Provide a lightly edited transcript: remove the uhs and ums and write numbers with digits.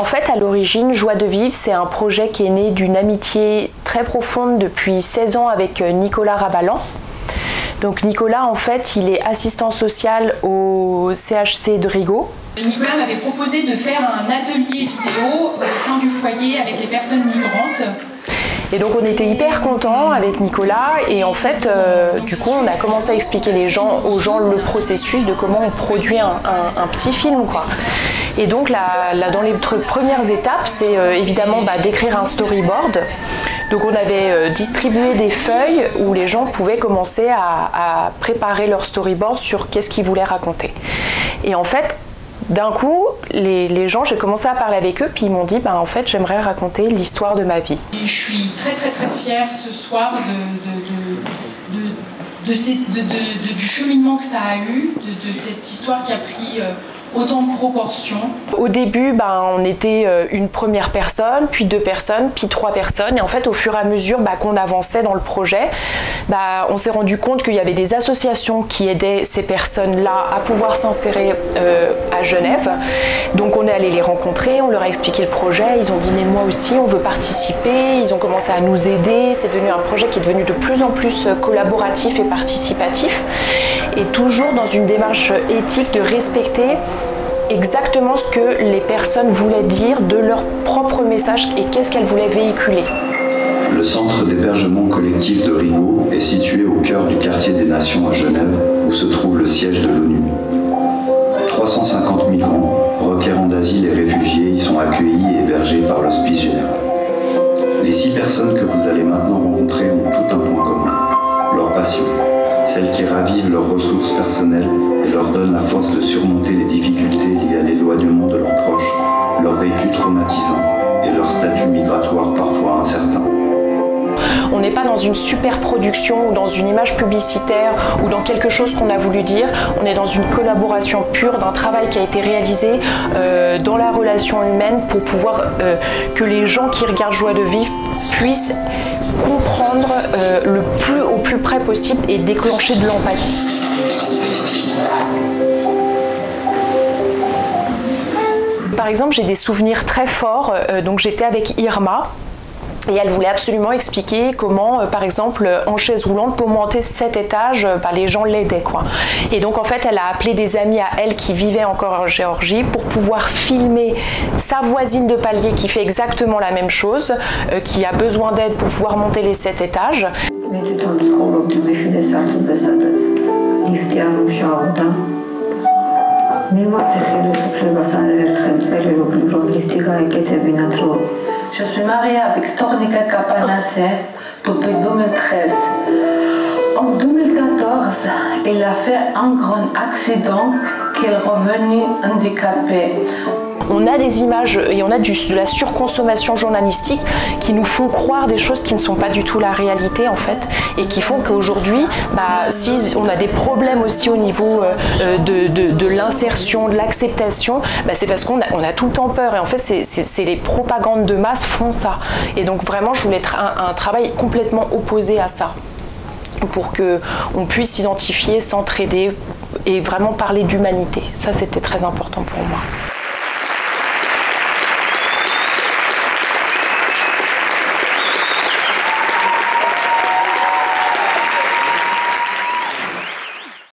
En fait, à l'origine, Joie de vivre, c'est un projet qui est né d'une amitié très profonde depuis 16 ans avec Nicolas Rabalan. Donc Nicolas, en fait, il est assistant social au CHC de Rigaud. Nicolas m'avait proposé de faire un atelier vidéo au sein du foyer avec les personnes migrantes. Et donc on était hyper contents avec Nicolas et en fait, du coup, on a commencé à expliquer aux gens le processus de comment on produit un petit film, quoi. Et donc là, dans les premières étapes, c'est évidemment d'écrire un storyboard. Donc on avait distribué des feuilles où les gens pouvaient commencer à préparer leur storyboard sur qu'est-ce qu'ils voulaient raconter. Et en fait, d'un coup, les gens, j'ai commencé à parler avec eux, puis ils m'ont dit, en fait, j'aimerais raconter l'histoire de ma vie. Et je suis très très très fière ce soir du cheminement que ça a eu, de cette histoire qui a pris autant de proportions. Au début, on était une première personne, puis 2 personnes, puis 3 personnes. Et en fait, au fur et à mesure qu'on avançait dans le projet, on s'est rendu compte qu'il y avait des associations qui aidaient ces personnes-là à pouvoir s'insérer à Genève. Donc on est allé les rencontrer, on leur a expliqué le projet. Ils ont dit mais moi aussi, on veut participer. Ils ont commencé à nous aider. C'est devenu un projet qui est devenu de plus en plus collaboratif et participatif. Et toujours dans une démarche éthique de respecter exactement ce que les personnes voulaient dire de leur propre message et qu'est-ce qu'elles voulaient véhiculer. Le centre d'hébergement collectif de Rigaud est situé au cœur du quartier des Nations à Genève, où se trouve le siège de l'ONU. 350 migrants, requérants d'asile et réfugiés y sont accueillis et hébergés par l'Hospice Général. Les 6 personnes que vous allez maintenant rencontrer ont tout un point commun, leur passion, celle qui ravive leurs ressources personnelles et leur donne la force de surmonter les difficultés liées à l'éloignement de leurs proches, leur vécu traumatisant et leur statut migratoire parfois incertain. On n'est pas dans une super production ou dans une image publicitaire ou dans quelque chose qu'on a voulu dire. On est dans une collaboration pure d'un travail qui a été réalisé dans la relation humaine pour pouvoir que les gens qui regardent Joie de vivre puissent comprendre au plus près possible et déclencher de l'empathie. Par exemple, j'ai des souvenirs très forts. Donc j'étais avec Irma. Et elle voulait absolument expliquer comment, par exemple, en chaise roulante, pour monter 7 étages, les gens l'aidaient, quoi. Et donc, en fait, elle a appelé des amis à elle qui vivaient encore en Géorgie pour pouvoir filmer sa voisine de palier qui fait exactement la même chose, qui a besoin d'aide pour pouvoir monter les 7 étages. Je suis mariée avec Tornika Kapanadze depuis 2013. En 2014, elle a fait un grand accident qu'elle est revenue handicapée. On a des images et on a de la surconsommation journalistique qui nous font croire des choses qui ne sont pas du tout la réalité en fait et qui font qu'aujourd'hui, si on a des problèmes aussi au niveau de l'insertion, de l'acceptation, c'est parce qu'on a tout le temps peur et en fait c'est les propagandes de masse font ça. Et donc vraiment je voulais être un travail complètement opposé à ça pour qu'on puisse s'identifier, s'entraider et vraiment parler d'humanité. Ça c'était très important pour moi.